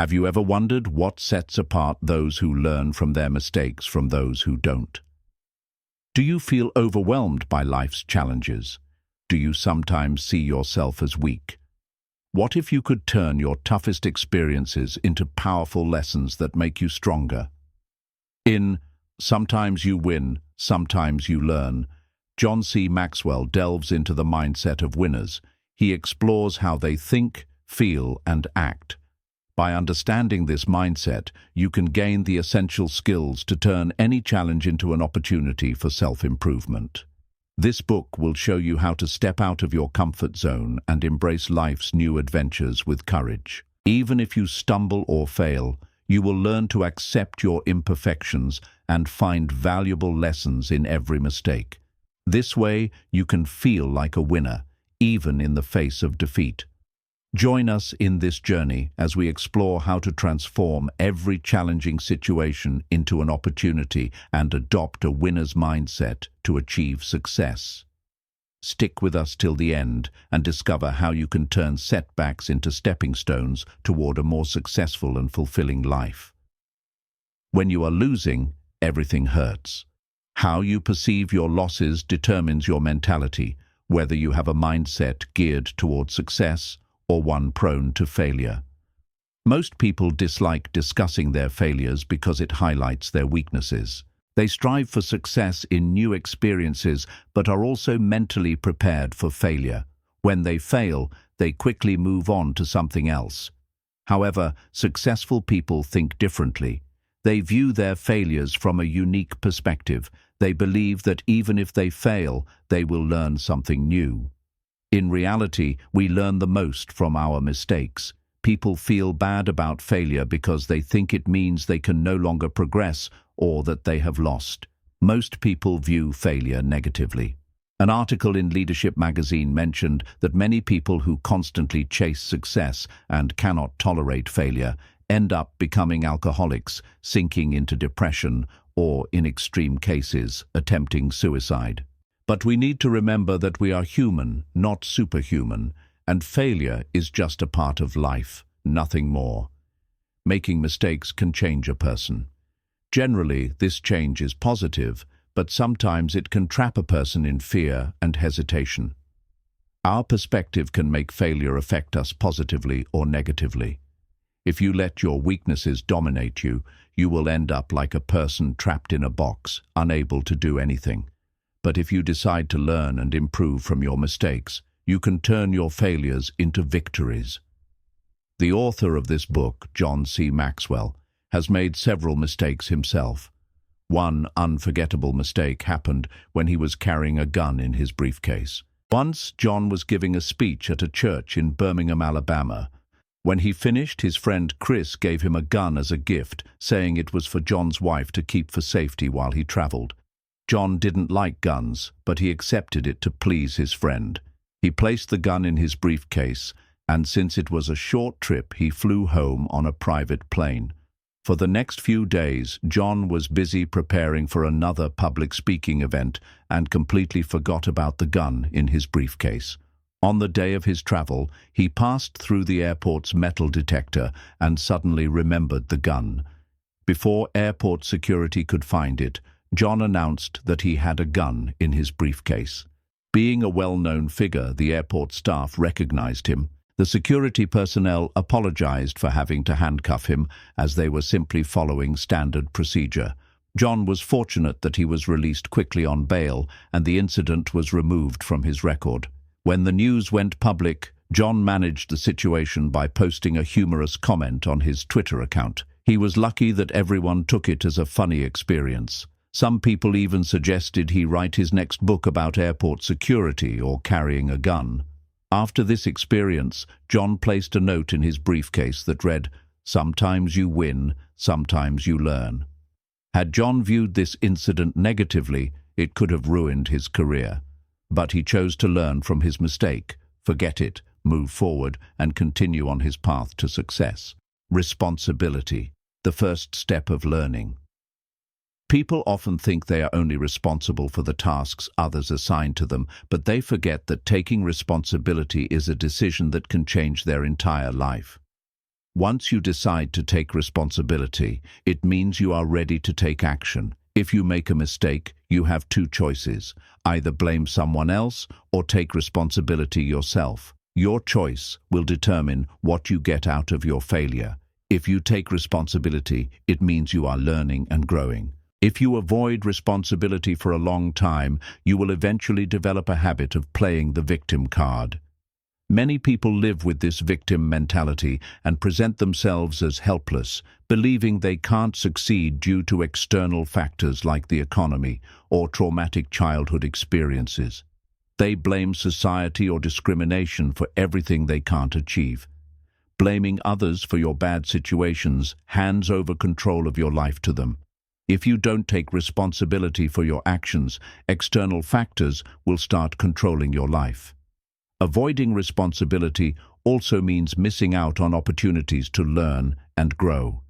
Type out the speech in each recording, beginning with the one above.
Have you ever wondered what sets apart those who learn from their mistakes from those who don't? Do you feel overwhelmed by life's challenges? Do you sometimes see yourself as weak? What if you could turn your toughest experiences into powerful lessons that make you stronger? In Sometimes You Win, Sometimes You Learn, John C. Maxwell delves into the mindset of winners. He explores how they think, feel, and act. By understanding this mindset, you can gain the essential skills to turn any challenge into an opportunity for self-improvement. This book will show you how to step out of your comfort zone and embrace life's new adventures with courage. Even if you stumble or fail, you will learn to accept your imperfections and find valuable lessons in every mistake. This way, you can feel like a winner, even in the face of defeat. Join us in this journey as we explore how to transform every challenging situation into an opportunity and adopt a winner's mindset to achieve success. Stick with us till the end and discover how you can turn setbacks into stepping stones toward a more successful and fulfilling life. When you are losing, everything hurts. How you perceive your losses determines your mentality, whether you have a mindset geared toward success or one prone to failure. Most people dislike discussing their failures because it highlights their weaknesses. They strive for success in new experiences, but are also mentally prepared for failure. When they fail, they quickly move on to something else. However, successful people think differently. They view their failures from a unique perspective. They believe that even if they fail, they will learn something new. In reality, we learn the most from our mistakes. People feel bad about failure because they think it means they can no longer progress or that they have lost. Most people view failure negatively. An article in Leadership magazine mentioned that many people who constantly chase success and cannot tolerate failure end up becoming alcoholics, sinking into depression, or, in extreme cases, attempting suicide. But we need to remember that we are human, not superhuman, and failure is just a part of life, nothing more. Making mistakes can change a person. Generally, this change is positive, but sometimes it can trap a person in fear and hesitation. Our perspective can make failure affect us positively or negatively. If you let your weaknesses dominate you, you will end up like a person trapped in a box, unable to do anything. But if you decide to learn and improve from your mistakes, you can turn your failures into victories. The author of this book, John C. Maxwell, has made several mistakes himself. One unforgettable mistake happened when he was carrying a gun in his briefcase. Once, John was giving a speech at a church in Birmingham, Alabama. When he finished, his friend Chris gave him a gun as a gift, saying it was for John's wife to keep for safety while he traveled. John didn't like guns, but he accepted it to please his friend. He placed the gun in his briefcase, and since it was a short trip, he flew home on a private plane. For the next few days, John was busy preparing for another public speaking event and completely forgot about the gun in his briefcase. On the day of his travel, he passed through the airport's metal detector and suddenly remembered the gun. Before airport security could find it, John announced that he had a gun in his briefcase. Being a well-known figure, the airport staff recognized him. The security personnel apologized for having to handcuff him, as they were simply following standard procedure. John was fortunate that he was released quickly on bail, and the incident was removed from his record. When the news went public, John managed the situation by posting a humorous comment on his Twitter account. He was lucky that everyone took it as a funny experience. Some people even suggested he write his next book about airport security or carrying a gun. After this experience, John placed a note in his briefcase that read, "Sometimes you win, sometimes you learn." Had John viewed this incident negatively, it could have ruined his career. But he chose to learn from his mistake, forget it, move forward, and continue on his path to success. Responsibility, the first step of learning. People often think they are only responsible for the tasks others assign to them, but they forget that taking responsibility is a decision that can change their entire life. Once you decide to take responsibility, it means you are ready to take action. If you make a mistake, you have two choices: either blame someone else or take responsibility yourself. Your choice will determine what you get out of your failure. If you take responsibility, it means you are learning and growing. If you avoid responsibility for a long time, you will eventually develop a habit of playing the victim card. Many people live with this victim mentality and present themselves as helpless, believing they can't succeed due to external factors like the economy or traumatic childhood experiences. They blame society or discrimination for everything they can't achieve. Blaming others for your bad situations hands over control of your life to them. If you don't take responsibility for your actions, external factors will start controlling your life. Avoiding responsibility also means missing out on opportunities to learn and grow.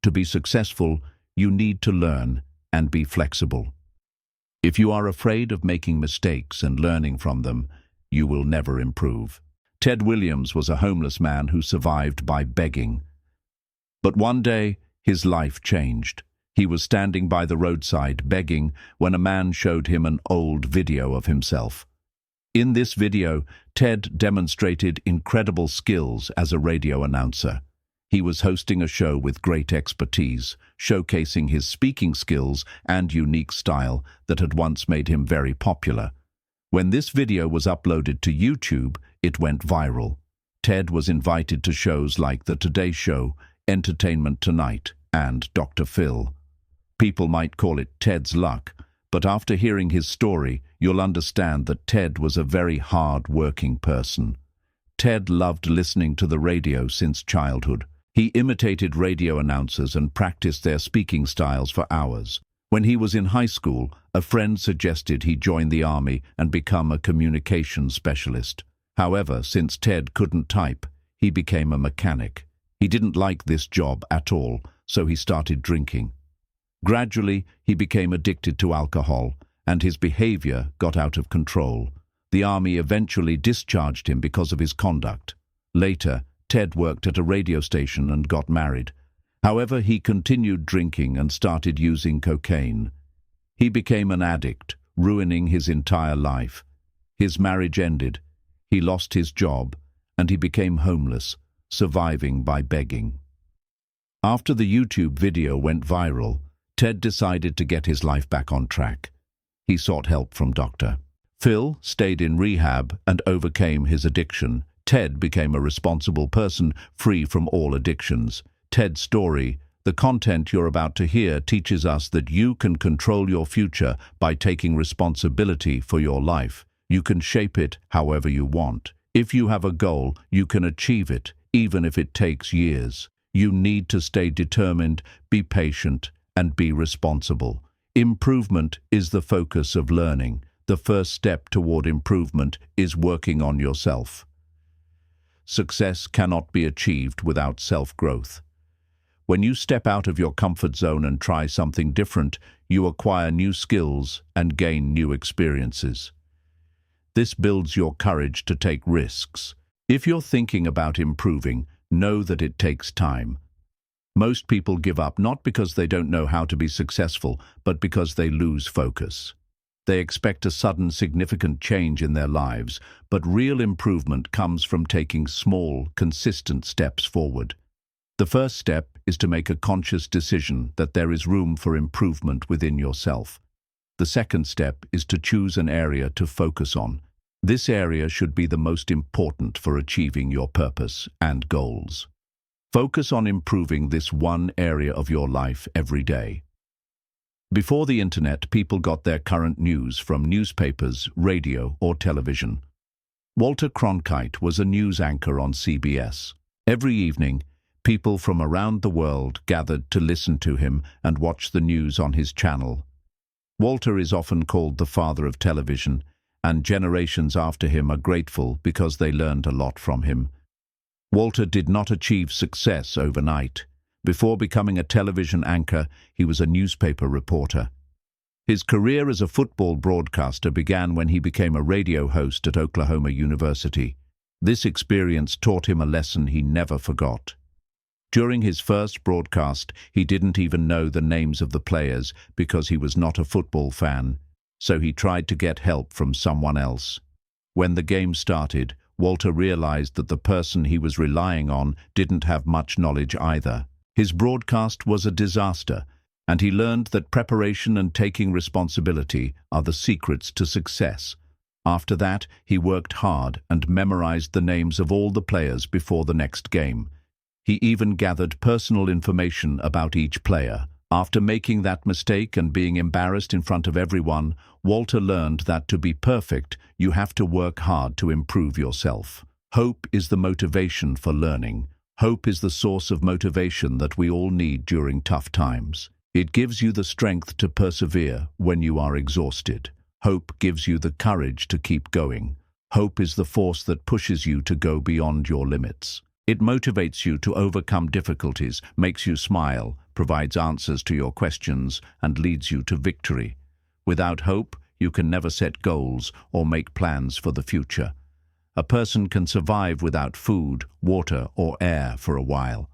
To be successful, you need to learn and be flexible. If you are afraid of making mistakes and learning from them, you will never improve. Ted Williams was a homeless man who survived by begging. But one day, his life changed. He was standing by the roadside begging when a man showed him an old video of himself. In this video, Ted demonstrated incredible skills as a radio announcer. He was hosting a show with great expertise, showcasing his speaking skills and unique style that had once made him very popular. When this video was uploaded to YouTube, it went viral. Ted was invited to shows like The Today Show, Entertainment Tonight, and Dr. Phil. People might call it Ted's luck, but after hearing his story, you'll understand that Ted was a very hard-working person. Ted loved listening to the radio since childhood. He imitated radio announcers and practiced their speaking styles for hours. When he was in high school, a friend suggested he join the army and become a communications specialist. However, since Ted couldn't type, he became a mechanic. He didn't like this job at all, so he started drinking. Gradually, he became addicted to alcohol, and his behavior got out of control. The army eventually discharged him because of his conduct. Later, Ted worked at a radio station and got married. However, he continued drinking and started using cocaine. He became an addict, ruining his entire life. His marriage ended, he lost his job, and he became homeless, surviving by begging. After the YouTube video went viral, Ted decided to get his life back on track. He sought help from Dr. Phil, stayed in rehab, and overcame his addiction. Ted became a responsible person, free from all addictions. Ted's story, the content you're about to hear, teaches us that you can control your future by taking responsibility for your life. You can shape it however you want. If you have a goal, you can achieve it, even if it takes years. You need to stay determined, be patient, and be responsible. Improvement is the focus of learning. The first step toward improvement is working on yourself. Success cannot be achieved without self-growth. When you step out of your comfort zone and try something different, you acquire new skills and gain new experiences. This builds your courage to take risks. If you're thinking about improving, know that it takes time. Most people give up not because they don't know how to be successful, but because they lose focus. They expect a sudden, significant change in their lives, but real improvement comes from taking small, consistent steps forward. The first step is to make a conscious decision that there is room for improvement within yourself. The second step is to choose an area to focus on. This area should be the most important for achieving your purpose and goals. Focus on improving this one area of your life every day. Before the internet, people got their current news from newspapers, radio, or television. Walter Cronkite was a news anchor on CBS. Every evening, people from around the world gathered to listen to him and watch the news on his channel. Walter is often called the father of television, and generations after him are grateful because they learned a lot from him. Walter did not achieve success overnight. Before becoming a television anchor, he was a newspaper reporter. His career as a football broadcaster began when he became a radio host at Oklahoma University. This experience taught him a lesson he never forgot. During his first broadcast, he didn't even know the names of the players because he was not a football fan, so he tried to get help from someone else. When the game started, Walter realized that the person he was relying on didn't have much knowledge either. His broadcast was a disaster, and he learned that preparation and taking responsibility are the secrets to success. After that, he worked hard and memorized the names of all the players before the next game. He even gathered personal information about each player. After making that mistake and being embarrassed in front of everyone, Walter learned that to be perfect, you have to work hard to improve yourself. Hope is the motivation for learning. Hope is the source of motivation that we all need during tough times. It gives you the strength to persevere when you are exhausted. Hope gives you the courage to keep going. Hope is the force that pushes you to go beyond your limits. It motivates you to overcome difficulties, makes you smile, provides answers to your questions, and leads you to victory. Without hope, you can never set goals or make plans for the future. A person can survive without food, water, or air for a while.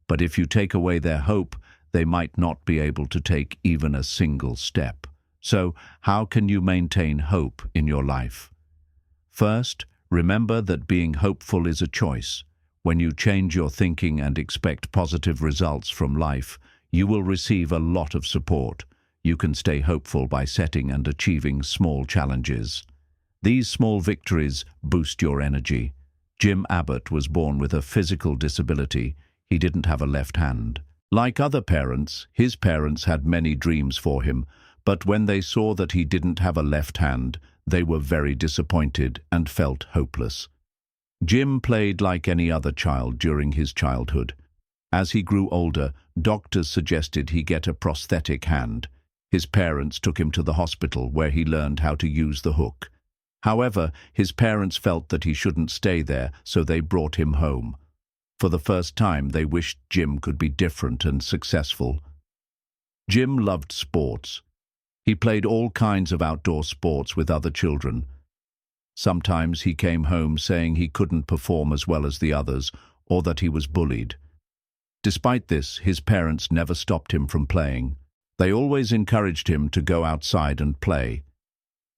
But if you take away their hope, they might not be able to take even a single step. So, how can you maintain hope in your life? First, remember that being hopeful is a choice. When you change your thinking and expect positive results from life, you will receive a lot of support. You can stay hopeful by setting and achieving small challenges. These small victories boost your energy. Jim Abbott was born with a physical disability. He didn't have a left hand. Like other parents, his parents had many dreams for him, but when they saw that he didn't have a left hand, they were very disappointed and felt hopeless. Jim played like any other child during his childhood. As he grew older, doctors suggested he get a prosthetic hand. His parents took him to the hospital where he learned how to use the hook. However, his parents felt that he shouldn't stay there, so they brought him home. For the first time, they wished Jim could be different and successful. Jim loved sports. He played all kinds of outdoor sports with other children. Sometimes he came home saying he couldn't perform as well as the others, or that he was bullied. Despite this, his parents never stopped him from playing. They always encouraged him to go outside and play.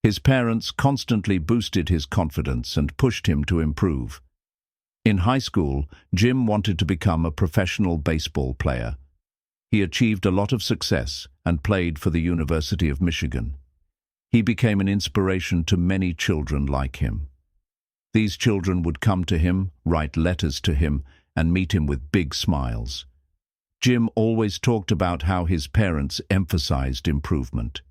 His parents constantly boosted his confidence and pushed him to improve. In high school, Jim wanted to become a professional baseball player. He achieved a lot of success and played for the University of Michigan. He became an inspiration to many children like him. These children would come to him, write letters to him, and meet him with big smiles. Jim always talked about how his parents emphasized improvement.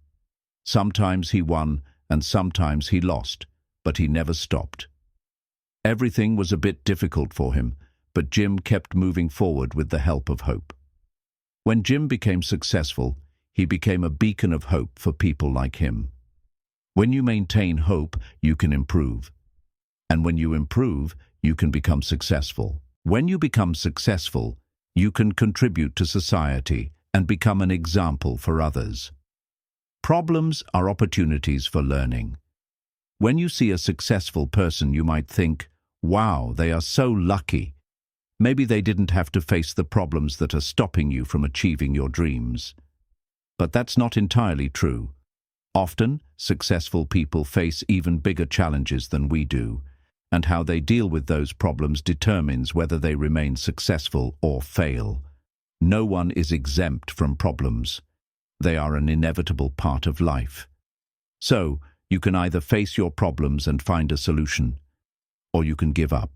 Sometimes he won and sometimes he lost, but he never stopped. Everything was a bit difficult for him, but Jim kept moving forward with the help of hope. When Jim became successful, he became a beacon of hope for people like him. When you maintain hope, you can improve. And when you improve, you can become successful. When you become successful, you can contribute to society and become an example for others. Problems are opportunities for learning. When you see a successful person, you might think, wow, they are so lucky. Maybe they didn't have to face the problems that are stopping you from achieving your dreams. But that's not entirely true. Often, successful people face even bigger challenges than we do, and how they deal with those problems determines whether they remain successful or fail. No one is exempt from problems. They are an inevitable part of life. So, you can either face your problems and find a solution, or you can give up.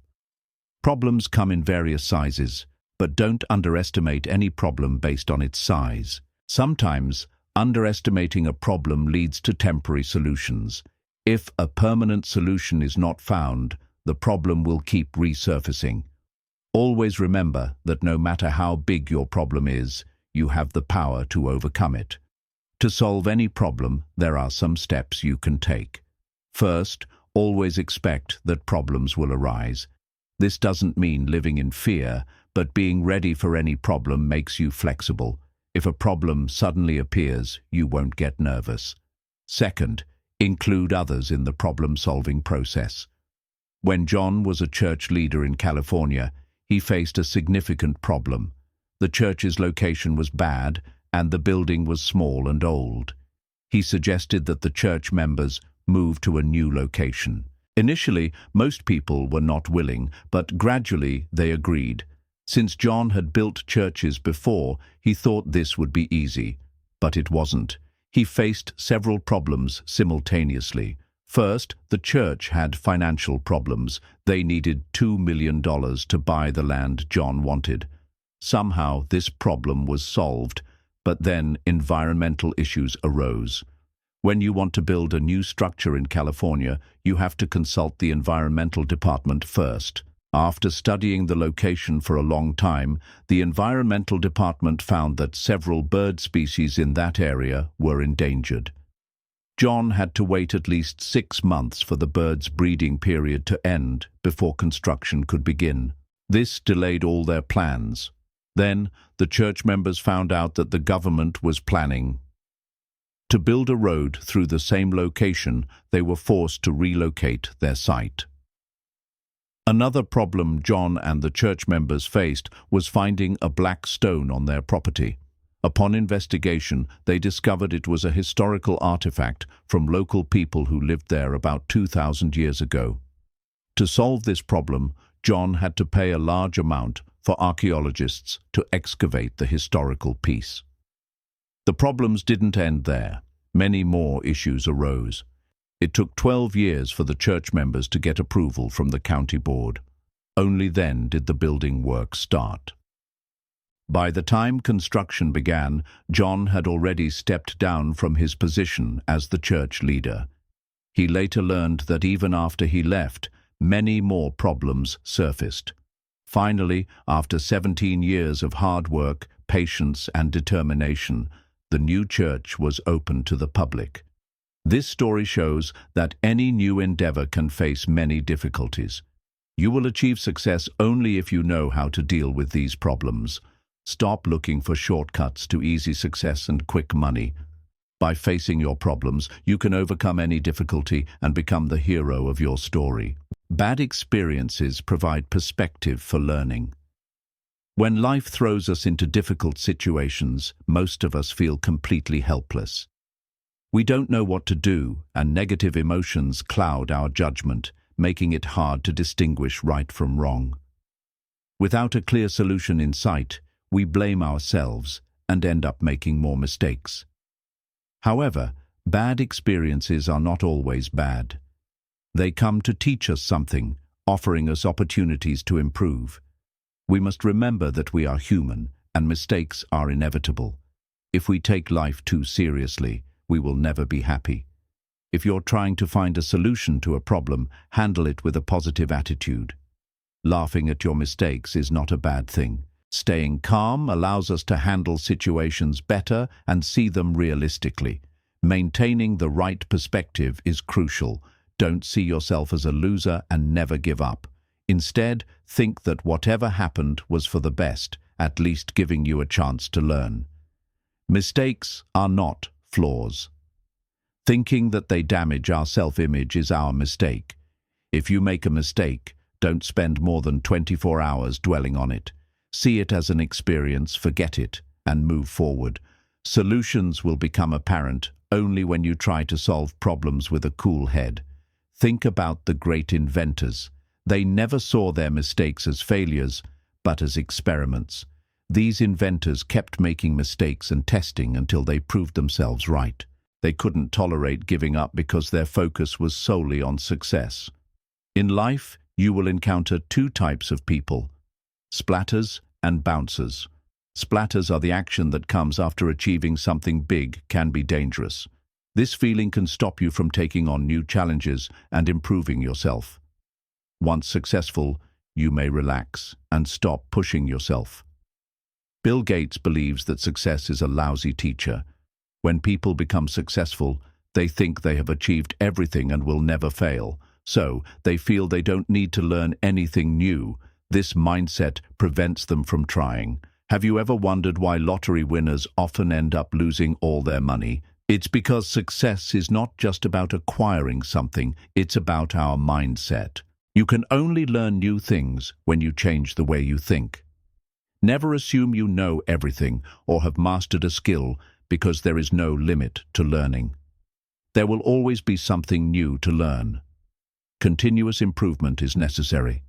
Problems come in various sizes, but don't underestimate any problem based on its size. Sometimes, underestimating a problem leads to temporary solutions. If a permanent solution is not found, the problem will keep resurfacing. Always remember that no matter how big your problem is, you have the power to overcome it. To solve any problem, there are some steps you can take. First, always expect that problems will arise. This doesn't mean living in fear, but being ready for any problem makes you flexible. If a problem suddenly appears, you won't get nervous. Second, include others in the problem-solving process. When John was a church leader in California, he faced a significant problem. The church's location was bad, and the building was small and old. He suggested that the church members move to a new location. Initially, most people were not willing, but gradually they agreed. Since John had built churches before, he thought this would be easy. But it wasn't. He faced several problems simultaneously. First, the church had financial problems. They needed $2 million to buy the land John wanted. Somehow, this problem was solved, but then environmental issues arose. When you want to build a new structure in California, you have to consult the environmental department first. After studying the location for a long time, the environmental department found that several bird species in that area were endangered. John had to wait at least 6 months for the birds' breeding period to end before construction could begin. This delayed all their plans. Then, the church members found out that the government was planning to build a road through the same location. They were forced to relocate their site. Another problem John and the church members faced was finding a black stone on their property. Upon investigation, they discovered it was a historical artifact from local people who lived there about 2,000 years ago. To solve this problem, John had to pay a large amount for archaeologists to excavate the historical piece. The problems didn't end there. Many more issues arose. It took 12 years for the church members to get approval from the county board. Only then did the building work start. By the time construction began, John had already stepped down from his position as the church leader. He later learned that even after he left, many more problems surfaced. Finally, after 17 years of hard work, patience, and determination, the new church was open to the public. This story shows that any new endeavor can face many difficulties. You will achieve success only if you know how to deal with these problems. Stop looking for shortcuts to easy success and quick money. By facing your problems, you can overcome any difficulty and become the hero of your story. Bad experiences provide perspective for learning. When life throws us into difficult situations, most of us feel completely helpless. We don't know what to do, and negative emotions cloud our judgment, making it hard to distinguish right from wrong. Without a clear solution in sight, we blame ourselves and end up making more mistakes. However, bad experiences are not always bad. They come to teach us something, offering us opportunities to improve. We must remember that we are human, and mistakes are inevitable. If we take life too seriously, we will never be happy. If you're trying to find a solution to a problem, handle it with a positive attitude. Laughing at your mistakes is not a bad thing. Staying calm allows us to handle situations better and see them realistically. Maintaining the right perspective is crucial. Don't see yourself as a loser and never give up. Instead, think that whatever happened was for the best, at least giving you a chance to learn. Mistakes are not flaws. Thinking that they damage our self-image is our mistake. If you make a mistake, don't spend more than 24 hours dwelling on it. See it as an experience, forget it, and move forward. Solutions will become apparent only when you try to solve problems with a cool head. Think about the great inventors. They never saw their mistakes as failures, but as experiments. These inventors kept making mistakes and testing until they proved themselves right. They couldn't tolerate giving up because their focus was solely on success. In life, you will encounter 2 types of people: splatters and bouncers. Splatters are the action that comes after achieving something big can be dangerous. This feeling can stop you from taking on new challenges and improving yourself. Once successful, you may relax and stop pushing yourself. Bill Gates believes that success is a lousy teacher. When people become successful, they think they have achieved everything and will never fail. So, they feel they don't need to learn anything new. This mindset prevents them from trying. Have you ever wondered why lottery winners often end up losing all their money? It's because success is not just about acquiring something, it's about our mindset. You can only learn new things when you change the way you think. Never assume you know everything or have mastered a skill, because there is no limit to learning. There will always be something new to learn. Continuous improvement is necessary.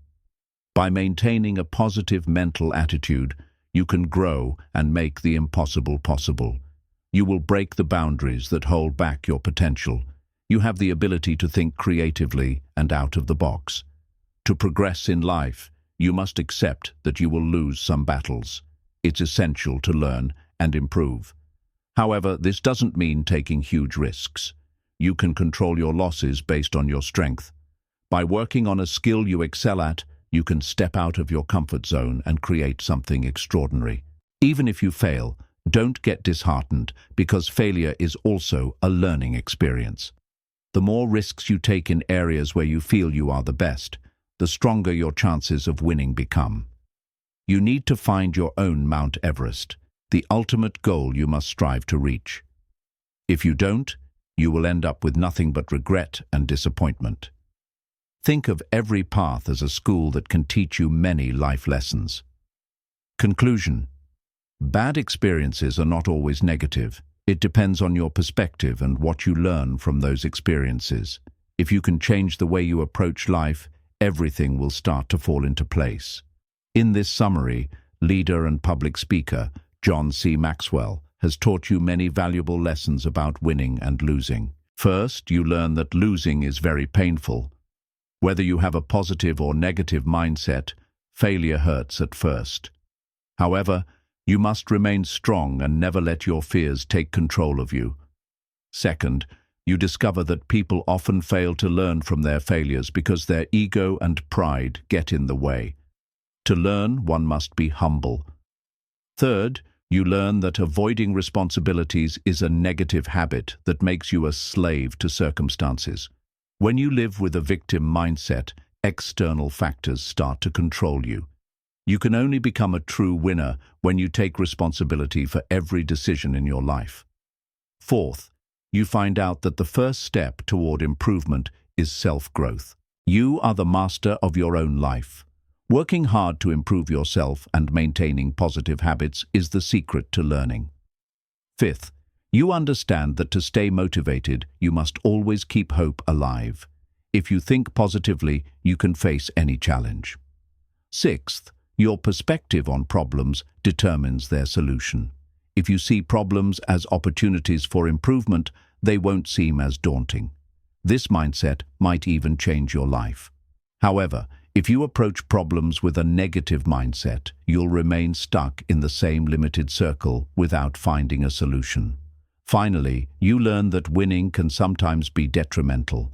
By maintaining a positive mental attitude, you can grow and make the impossible possible. You will break the boundaries that hold back your potential. You have the ability to think creatively and out of the box. To progress in life, you must accept that you will lose some battles. It's essential to learn and improve. However, this doesn't mean taking huge risks. You can control your losses based on your strength. By working on a skill you excel at, you can step out of your comfort zone and create something extraordinary. Even if you fail, don't get disheartened, because failure is also a learning experience. The more risks you take in areas where you feel you are the best, the stronger your chances of winning become. You need to find your own Mount Everest, the ultimate goal you must strive to reach. If you don't, you will end up with nothing but regret and disappointment. Think of every path as a school that can teach you many life lessons. Conclusion: bad experiences are not always negative. It depends on your perspective and what you learn from those experiences. If you can change the way you approach life, everything will start to fall into place. In this summary, leader and public speaker John C. Maxwell has taught you many valuable lessons about winning and losing. First, you learn that losing is very painful. Whether you have a positive or negative mindset, failure hurts at first. However, you must remain strong and never let your fears take control of you. Second, you discover that people often fail to learn from their failures because their ego and pride get in the way. To learn, one must be humble. Third, you learn that avoiding responsibilities is a negative habit that makes you a slave to circumstances. When you live with a victim mindset, external factors start to control you. You can only become a true winner when you take responsibility for every decision in your life. Fourth, you find out that the first step toward improvement is self-growth. You are the master of your own life. Working hard to improve yourself and maintaining positive habits is the secret to learning. Fifth, you understand that to stay motivated, you must always keep hope alive. If you think positively, you can face any challenge. Sixth, your perspective on problems determines their solution. If you see problems as opportunities for improvement, they won't seem as daunting. This mindset might even change your life. However, if you approach problems with a negative mindset, you'll remain stuck in the same limited circle without finding a solution. Finally, you learn that winning can sometimes be detrimental.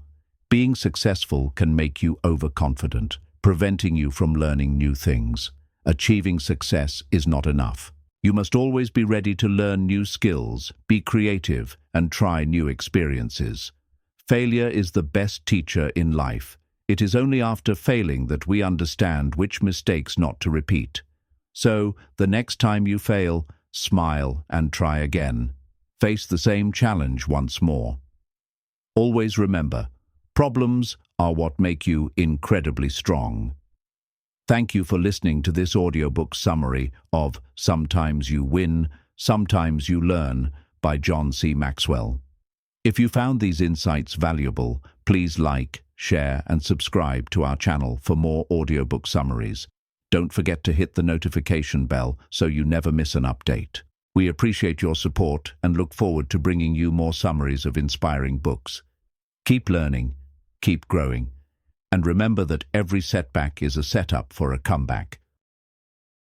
Being successful can make you overconfident, preventing you from learning new things. Achieving success is not enough. You must always be ready to learn new skills, be creative, and try new experiences. Failure is the best teacher in life. It is only after failing that we understand which mistakes not to repeat. So, the next time you fail, smile and try again. Face the same challenge once more. Always remember, problems are what make you incredibly strong. Thank you for listening to this audiobook summary of Sometimes You Win, Sometimes You Learn by John C. Maxwell. If you found these insights valuable, please like, share, and subscribe to our channel for more audiobook summaries. Don't forget to hit the notification bell so you never miss an update. We appreciate your support and look forward to bringing you more summaries of inspiring books. Keep learning, keep growing, and remember that every setback is a setup for a comeback.